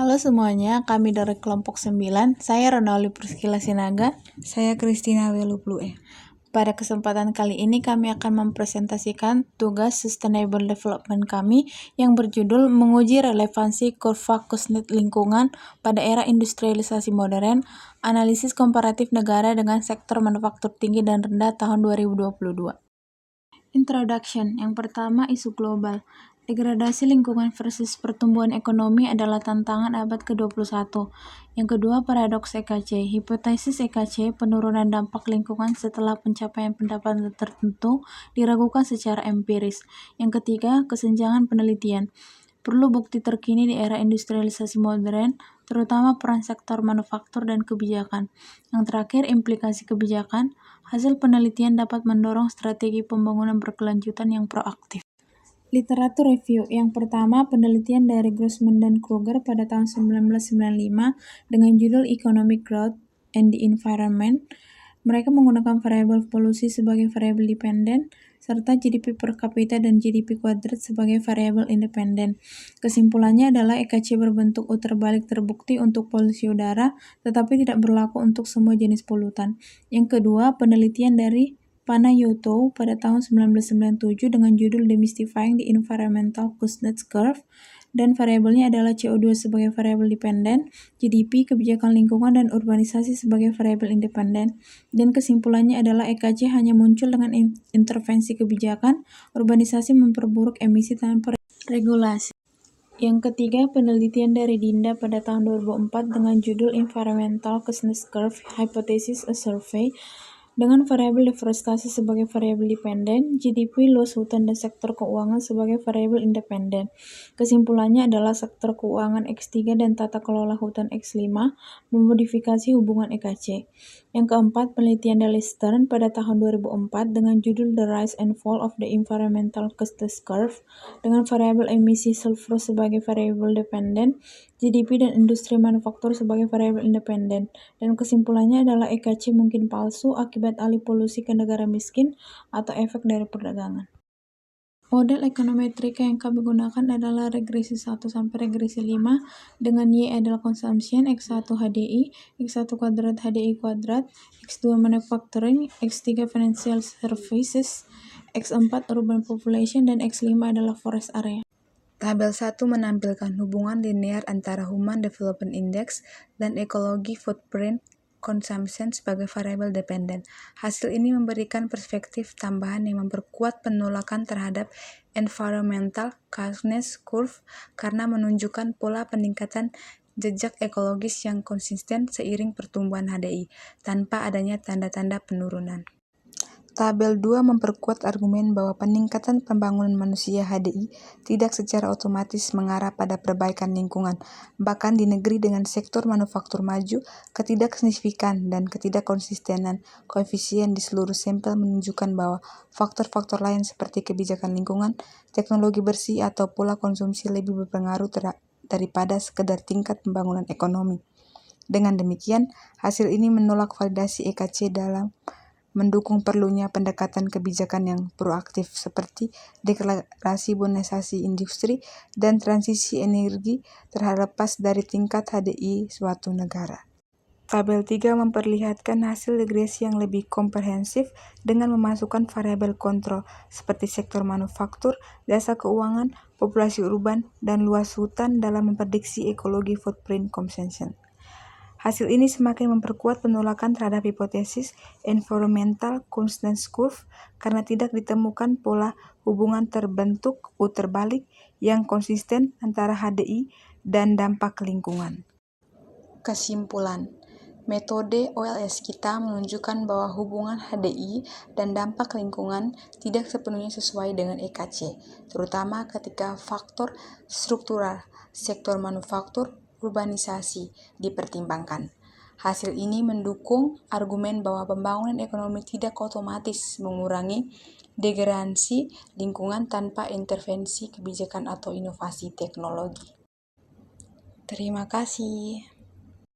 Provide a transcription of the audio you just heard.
Halo semuanya, kami dari kelompok 9, saya Ronaldi Priscila Sinaga. Saya Christina Weluplue. Pada kesempatan kali ini kami akan mempresentasikan tugas Sustainable Development kami yang berjudul menguji relevansi kurva Kuznets lingkungan pada era industrialisasi modern, analisis komparatif negara dengan sektor manufaktur tinggi dan rendah tahun 2022. Introduction. Yang pertama, isu global. Degradasi lingkungan versus pertumbuhan ekonomi adalah tantangan abad ke-21. Yang kedua, paradoks EKC. Hipotesis EKC, penurunan dampak lingkungan setelah pencapaian pendapatan tertentu, diragukan secara empiris. Yang ketiga, kesenjangan penelitian. Perlu bukti terkini di era industrialisasi modern, terutama peran sektor manufaktur dan kebijakan. Yang terakhir, implikasi kebijakan. Hasil penelitian dapat mendorong strategi pembangunan berkelanjutan yang proaktif. Literatur review. Yang pertama, penelitian dari Grossman dan Kruger pada tahun 1995 dengan judul Economic Growth and the Environment. Mereka menggunakan variabel polusi sebagai variabel dependen, serta GDP per kapita dan GDP kuadrat sebagai variabel independen. Kesimpulannya adalah EKC berbentuk U terbalik terbukti untuk polusi udara, tetapi tidak berlaku untuk semua jenis polutan. Yang kedua, penelitian dari Panayotou pada tahun 1997 dengan judul Demystifying the Environmental Kuznets Curve, dan variabelnya adalah CO2 sebagai variabel dependen, GDP, kebijakan lingkungan, dan urbanisasi sebagai variabel independen. Dan kesimpulannya adalah EKC hanya muncul dengan intervensi kebijakan, urbanisasi memperburuk emisi tanpa regulasi. Yang ketiga, penelitian dari Dinda pada tahun 2004 dengan judul Environmental Kuznets Curve Hypothesis a Survey, dengan variabel deforestasi sebagai variabel dependen, GDP, luas hutan, dan sektor keuangan sebagai variabel independen. Kesimpulannya adalah sektor keuangan X3 dan tata kelola hutan X5 memodifikasi hubungan EKC. Yang keempat, penelitian dari Stern pada tahun 2004 dengan judul The Rise and Fall of the Environmental Kuznets Curve, dengan variabel emisi sulfur sebagai variabel dependen, GDP dan industri manufaktur sebagai variabel independen. Dan kesimpulannya adalah EKC mungkin palsu akibat alih polusi ke negara miskin atau efek dari perdagangan. Model ekonometrika yang kami gunakan adalah regresi 1 sampai regresi 5 dengan Y adalah consumption, X1 HDI, X1 kuadrat HDI kuadrat, X2 manufacturing, X3 financial services, X4 urban population, dan X5 adalah forest area. Tabel 1 menampilkan hubungan linear antara Human Development Index dan ekologi footprint consumption sebagai variabel dependen. Hasil ini memberikan perspektif tambahan yang memperkuat penolakan terhadap environmental Kuznets curve karena menunjukkan pola peningkatan jejak ekologis yang konsisten seiring pertumbuhan HDI, tanpa adanya tanda-tanda penurunan. Tabel 2 memperkuat argumen bahwa peningkatan pembangunan manusia HDI tidak secara otomatis mengarah pada perbaikan lingkungan. Bahkan di negeri dengan sektor manufaktur maju, ketidaksignifikan dan ketidakkonsistenan koefisien di seluruh sampel menunjukkan bahwa faktor-faktor lain seperti kebijakan lingkungan, teknologi bersih, atau pola konsumsi lebih berpengaruh daripada sekedar tingkat pembangunan ekonomi. Dengan demikian, hasil ini menolak validasi EKC dalam mendukung perlunya pendekatan kebijakan yang proaktif seperti dekarbonisasi industri dan transisi energi terlepas dari tingkat HDI suatu negara. Tabel 3 memperlihatkan hasil regresi yang lebih komprehensif dengan memasukkan variabel kontrol seperti sektor manufaktur, jasa keuangan, populasi urban, dan luas hutan dalam memprediksi ekologi footprint consumption. Hasil ini semakin memperkuat penolakan terhadap hipotesis environmental Kuznets curve karena tidak ditemukan pola hubungan terbentuk U terbalik yang konsisten antara HDI dan dampak lingkungan. Kesimpulan, metode OLS kita menunjukkan bahwa hubungan HDI dan dampak lingkungan tidak sepenuhnya sesuai dengan EKC, terutama ketika faktor struktural sektor manufaktur urbanisasi dipertimbangkan. Hasil ini mendukung argumen bahwa pembangunan ekonomi tidak otomatis mengurangi degradasi lingkungan tanpa intervensi kebijakan atau inovasi teknologi. Terima kasih.